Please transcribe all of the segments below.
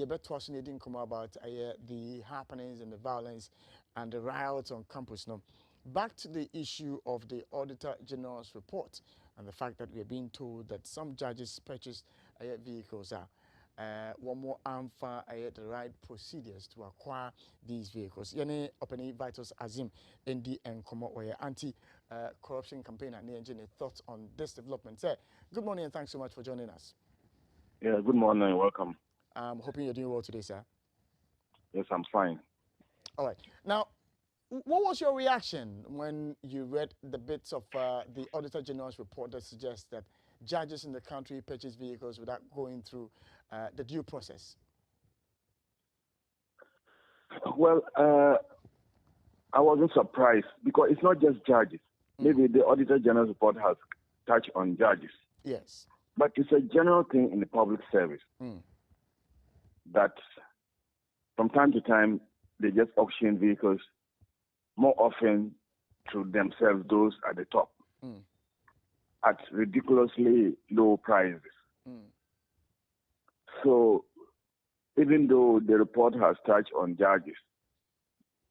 you better was didn't come about the happenings and the violence and the riots on campus. Now, back to the issue of the Auditor General's report and the fact that we are being told that some judges purchase vehicles are. One more for the right procedures to acquire these vehicles. Yani opening Vitus Azeem ND and come or anti-corruption campaign and engine thoughts on this development. Sir, good morning and thanks so much for joining us. Yeah, good morning. Welcome. I'm hoping you're doing well today, sir. Yes, I'm fine. All right. Now, what was your reaction when you read the bits of the Auditor General's report that suggests that judges in the country purchase vehicles without going through the due process? Well, I wasn't surprised because it's not just judges. Maybe the Auditor General's report has touched on judges. Yes. But it's a general thing in the public service that from time to time they just auction vehicles more often to themselves, those at the top, at ridiculously low prices. So even though the report has touched on judges,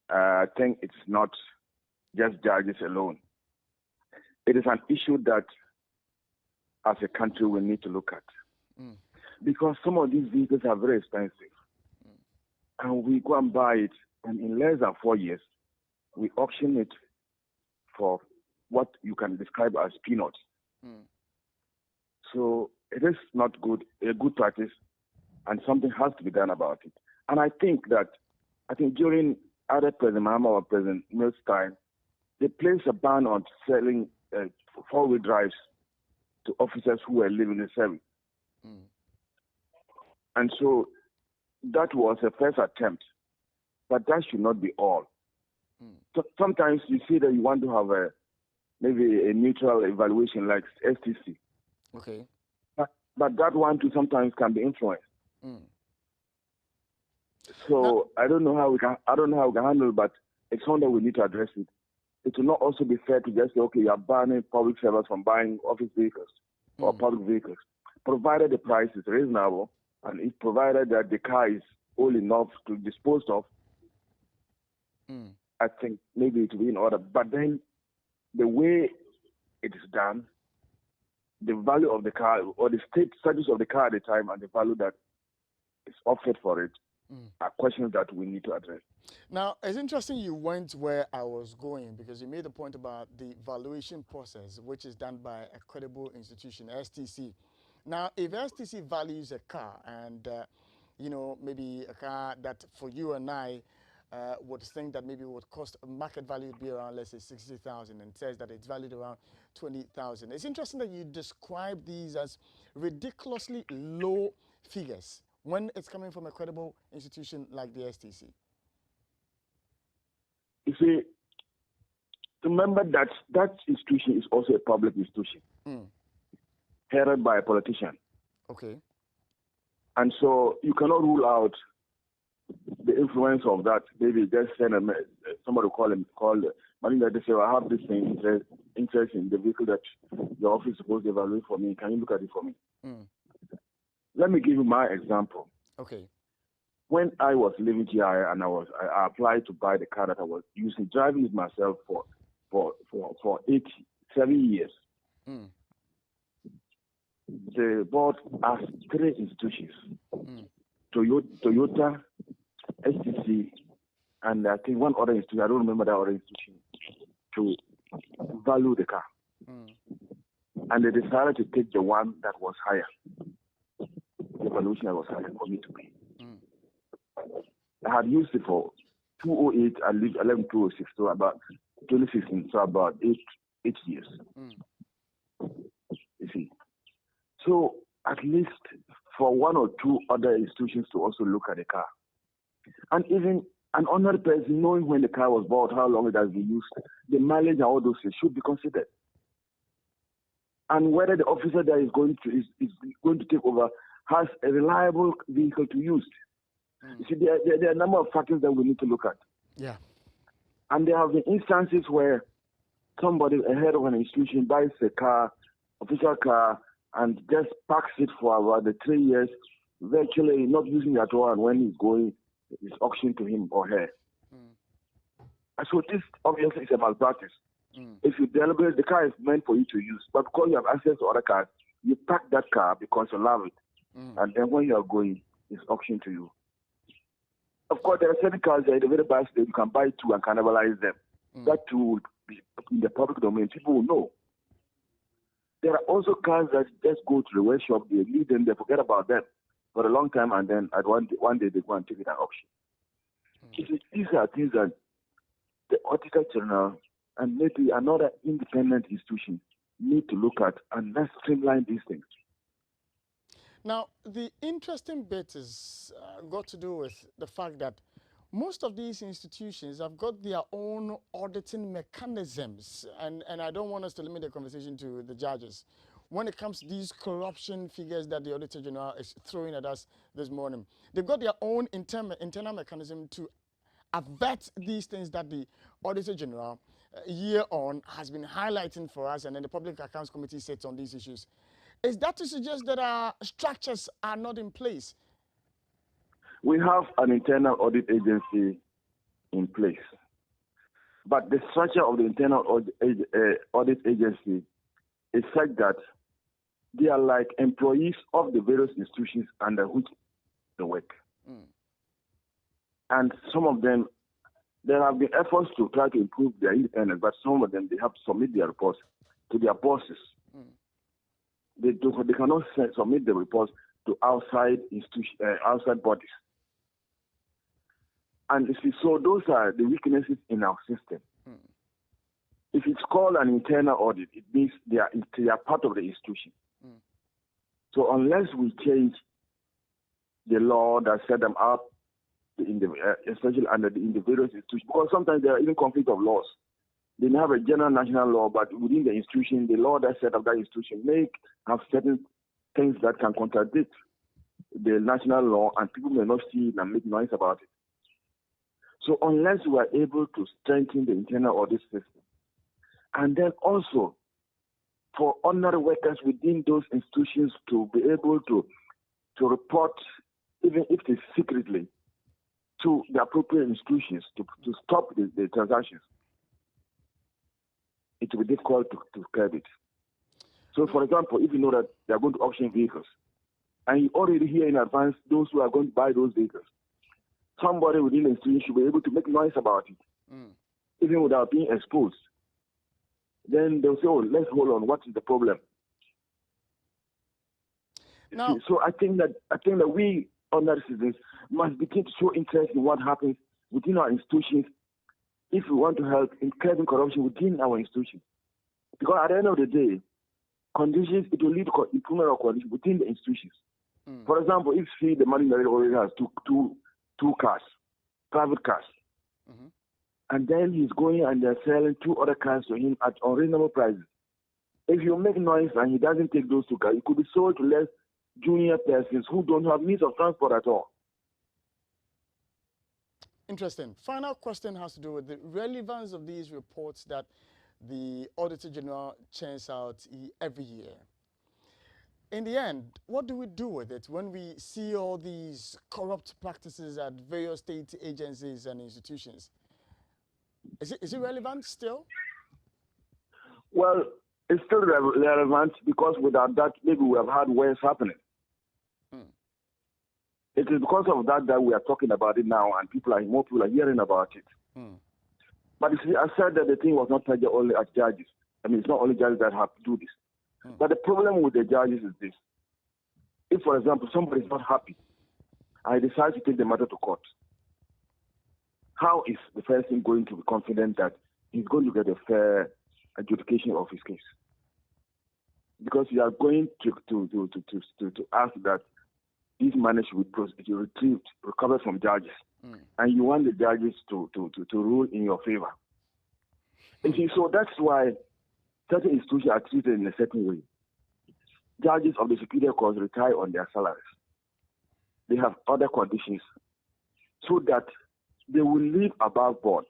I think it's not just judges alone. It is an issue that as a country we need to look at. Because some of these vehicles are very expensive. And we go and buy it, and in less than 4 years, we auction it for what you can describe as peanuts. So it is not good, a good practice, and something has to be done about it. And I think during other President Mahama or President Mill's time, they placed a ban on selling four-wheel drives to officers who were leaving the service. And so that was a first attempt, but that should not be all. So sometimes you see that you want to have maybe a neutral evaluation like STC. Okay. But that one too sometimes can be influenced. So I don't know how we can handle it, but it's something that we need to address it. It will not also be fair to just say, okay, you are banning public servants from buying office vehicles or public vehicles, provided the price is reasonable and it's provided that the car is old enough to dispose of. I think maybe it will be in order. But then the way it is done, the value of the car or the state status of the car at the time and the value that is offered for it are questions that we need to address. Now, it's interesting you went where I was going because you made a point about the valuation process, which is done by a credible institution, STC. Now, if STC values a car and, maybe a car that for you and I would think that maybe would cost a market value would be around, let's say, 60,000 and says that it's valued around 20,000. It's interesting that you describe these as ridiculously low figures when it's coming from a credible institution like the STC. You see, remember that institution is also a public institution, headed by a politician. Okay. And so you cannot rule out the influence of that. Maybe just send somebody call Malinda, they say, I have this thing, interest in the vehicle that your office is supposed to evaluate for me. Can you look at it for me? Let me give you my example. Okay. When I was living here and I applied to buy the car that I was using, driving it myself for 7 years. The board asked 3 institutions, Toyota, STC, and I think one other institution, I don't remember that other institution, to value the car. And they decided to take the one that was higher, the valuation that was higher for me to pay. I had used it for 2008 and lived 2006, so about 2016, so about eight years. You see. So at least for 1 or 2 other institutions to also look at the car. And even an honored person knowing when the car was bought, how long it has been used, the mileage and all those things should be considered. And whether the officer that is going to take over has a reliable vehicle to use. You see, there are a number of factors that we need to look at. Yeah. And there have been instances where somebody, a head of an institution, buys a car, official car, and just parks it for about 3 years virtually not using it at all, and when he's going, it's auctioned to him or her. And so this obviously is a malpractice. If you deliberate, the car is meant for you to use, but because you have access to other cars, you pack that car because you love it, and then when you are going, it's auctioned to you. Of course, there are certain cars that are very bad that you can buy two and cannibalize them. That too will be in the public domain. People will know. There are also cars that just go to the workshop, they leave them, they forget about them for a long time, and then at one day they go and take it at auction. These are things that the Auditor General and maybe another independent institution need to look at, and let's streamline these things. Now, the interesting bit is got to do with the fact that most of these institutions have got their own auditing mechanisms, and I don't want us to limit the conversation to the judges. When it comes to these corruption figures that the Auditor General is throwing at us this morning, they've got their own internal mechanism to avert these things that the Auditor General year on has been highlighting for us, and then the Public Accounts Committee sits on these issues. Is that to suggest that our structures are not in place? We have an internal audit agency in place, but the structure of the internal audit agency is such that they are like employees of the various institutions under which they work. And some of them, there have been efforts to try to improve their independence, but some of them, they have to submit their reports to their bosses. They cannot submit the reports to outside bodies. And you see, so those are the weaknesses in our system. If it's called an internal audit, it means they are part of the institution. So unless we change the law that set them up, especially under the various institutions, because sometimes there are even conflict of laws. They may have a general national law, but within the institution, the law that set up that institution may have certain things that can contradict the national law, and people may not see it and make noise about it. So unless we are able to strengthen the internal audit system, and then also for ordinary workers within those institutions to be able to report, even if it's secretly, to the appropriate institutions to stop the transactions, it will be difficult to curb it. So, for example, if you know that they are going to auction vehicles, and you already hear in advance those who are going to buy those vehicles, somebody within the institution should be able to make noise about it, even without being exposed. Then they'll say, oh, let's hold on, what is the problem? Now, so I think that we, ordinary citizens, must begin to show interest in what happens within our institutions if we want to help in curbing corruption within our institutions. Because at the end of the day, it will lead to improvement of conditions within the institutions. For example, if the managing director already has two cars, private cars, and then he's going and they're selling two other cars to him at unreasonable prices. If you make noise and he doesn't take those two cars, it could be sold to less junior persons who don't have means of transport at all. Interesting. Final question has to do with the relevance of these reports that the Auditor General churns out every year. In the end, what do we do with it when we see all these corrupt practices at various state agencies and institutions? Is it relevant still? Well, it's still relevant because without that, maybe we have had worse happening. It is because of that we are talking about it now, and more people are hearing about it. But you see, I said that the thing was not targeted only at judges. I mean, it's not only judges that have to do this. But the problem with the judges is this. If, for example, somebody is not happy, I decide to take the matter to court, how is the person going to be confident that he's going to get a fair adjudication of his case? Because you are going to ask that these money should be recovered from judges, and you want the judges to rule in your favor. And see, so that's why certain institutions are treated in a certain way. Judges of the Superior Court retire on their salaries. They have other conditions so that they will live above board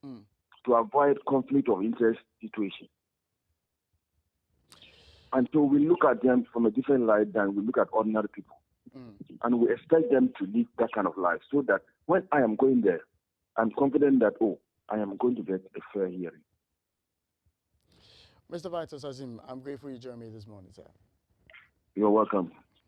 to avoid conflict of interest situation. And so we look at them from a different light than we look at ordinary people. And we expect them to live that kind of life so that when I am going there, I'm confident that, oh, I am going to get a fair hearing. Mr. Vitus Azeem, I'm grateful you joined me this morning, sir. You're welcome.